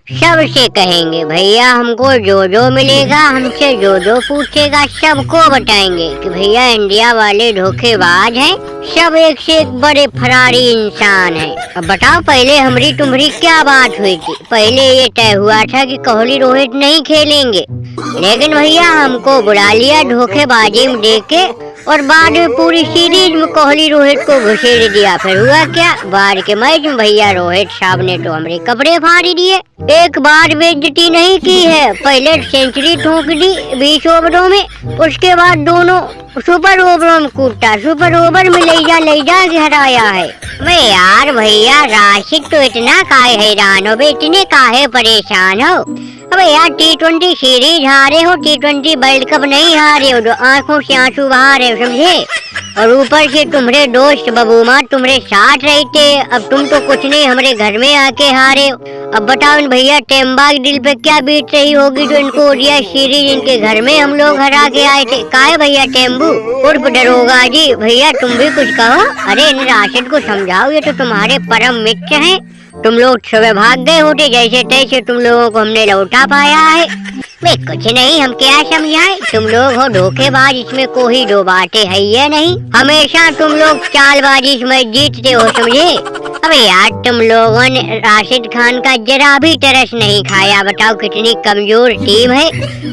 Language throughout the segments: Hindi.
सबसे कहेंगे भैया हमको जो मिलेगा, हमसे जो पूछेगा सबको बताएंगे कि भैया इंडिया वाले धोखेबाज हैं, सब एक से एक बड़े फरारी इंसान हैं। अब बताओ पहले हमारी तुम्हारी क्या बात हुई थी? पहले ये तय हुआ था कि कोहली रोहित नहीं खेलेंगे, लेकिन भैया हमको बुला लिया धोखेबाजी में देके और बाद में पूरी सीरीज में कोहली रोहित को घुसेड़ दिया। फिर हुआ क्या? बाद के मैच में भैया रोहित साहब ने तो हमारे कपड़े फाड़ दिए। एक बार बेइज्जती नहीं की है, पहले सेंचुरी ठोक दी 20 ओवरों में, उसके बाद दोनों सुपर ओवरों में कूटा, सुपर ओवर में ले जा के हराया है। मैं यार भैया राशिद तो इतना काहे हैरान हो, इतने काहे परेशान हो? अबे यार T20 सीरीज हारे हो, T20 वर्ल्ड कप नहीं हारे हो, आंखों से आंसू बहा रहे हो, समझे? और ऊपर से तुम्हारे दोस्त बबूमा तुम्हारे साथ रहते, अब तुम तो कुछ नहीं हमारे घर में आके हारे हो। अब बताओ इन भैया टेम्बा के दिल पे क्या बीत रही होगी जो इनको ओडीआई सीरीज इनके घर में हम लोग हरा के आए थे। काहे भैया टेम्बू उर्फ दरोगा जी, भैया तुम भी कुछ कहो। अरे इन राशिद को समझाओ, ये तो तुम्हारे परम मित्र हैं। तुम लोग सुबह भाग गए होते, जैसे तैसे तुम लोगों को हमने लौटा पाया है। मैं कुछ नहीं, हम क्या समझाएं? तुम लोग हो धोखेबाज, इसमें कोई दो बातें है ये नहीं। हमेशा तुम लोग चालबाजी में जीतते हो, समझे? अबे यार तुम लोगों ने राशिद खान का जरा भी तरस नहीं खाया। बताओ कितनी कमजोर टीम है,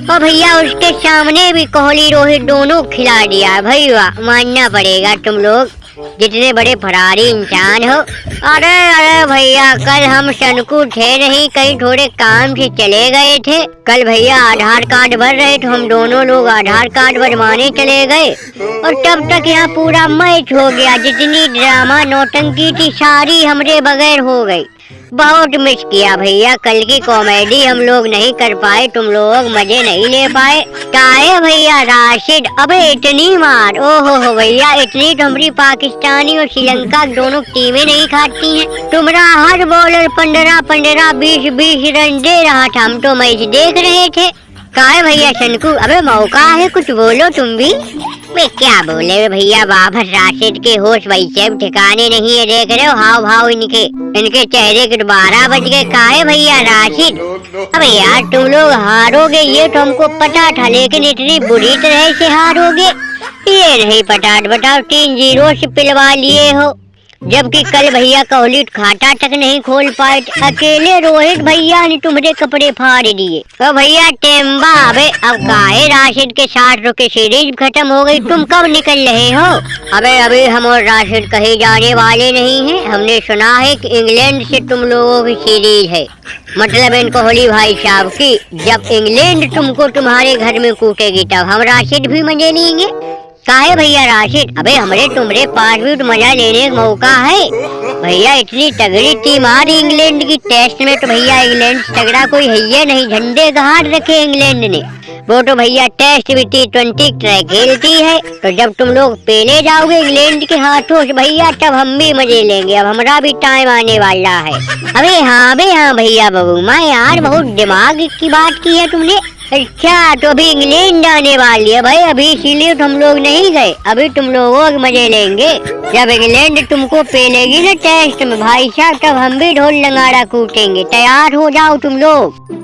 और भैया उसके सामने भी कोहली रोहित दोनों खिला दिया। भैया मानना पड़ेगा तुम लोग जितने बड़े फरारी इंसान हो। अरे भैया कल हम सनकू थे नहीं, कहीं थोड़े काम से चले गए थे। कल भैया आधार कार्ड भर रहे थे, हम दोनों लोग आधार कार्ड बनवाने चले गए और तब तक यहाँ पूरा मैच हो गया। जितनी ड्रामा नौटंकी थी सारी हमरे बगैर हो गई। बहुत मिस किया भैया, कल की कॉमेडी हम लोग नहीं कर पाए, तुम लोग मजे नहीं ले पाए। काहे भैया राशिद, अबे इतनी मार, ओहो हो भैया, इतनी तो हमारी पाकिस्तानी और श्रीलंका दोनों टीमें नहीं खाती हैं। तुम्हारा हर बॉलर 15-15 20-20 रन दे रहा था, हम तो मैच देख रहे थे। काहे भैया शनकू, अबे मौका है कुछ बोलो तुम भी। मैं क्या बोले भैया, बाबर राशिद के होश वैसे ठिकाने नहीं है, देख रहे हो हाव भाव इनके चेहरे के 12 बज गए। काहे भैया राशिद, अबे यार तुम लोग हारोगे ये तो हमको पता था, लेकिन इतनी बुरी तरह से हारोगे ये नहीं पता। बताओ 3-0 से पिलवा लिए हो, जबकि कल भैया कोहली खाता तक नहीं खोल पाए, अकेले रोहित भैया ने तुम्हारे कपड़े फाड़ दिए। तो भैया टेम्बा, अबे अब काहे राशिद के साथ रुके, सीरीज खत्म हो गई, तुम कब निकल रहे हो? अबे अभी हम और राशिद कहीं जाने वाले नहीं हैं, हमने सुना है कि इंग्लैंड से तुम लोगों की सीरीज है, मतलब इन कोहली भाई साहब की। जब इंग्लैंड तुमको तुम्हारे घर में कूटेगी तब हम राशिद भी मजे लेंगे। काहे भैया राशिद, अबे हमारे तुम्हारे पास भी तो मजा लेने का मौका है। भैया इतनी तगड़ी टीम आ रही इंग्लैंड की, टेस्ट में तो भैया इंग्लैंड तगड़ा कोई है ये नहीं, झंडे गाड़ रखे इंग्लैंड ने। वो तो भैया टेस्ट भी T20 खेलती है, तो जब तुम लोग पेले जाओगे इंग्लैंड के हाथों से भैया तब हम भी मजे लेंगे। अब हमारा भी टाइम आने वाला है। अबे हाँ भैया बबूमा, यार बहुत दिमाग की बात की है तुमने। अच्छा तो अभी इंग्लैंड आने वाली है भाई, अभी इसीलिए हम लोग नहीं गए, अभी तुम लोगों के मजे लेंगे। जब इंग्लैंड तुमको पेलेगी ना टेस्ट में भाई साहब, तब हम भी ढोल नगाड़ा कूटेंगे। तैयार हो जाओ तुम लोग।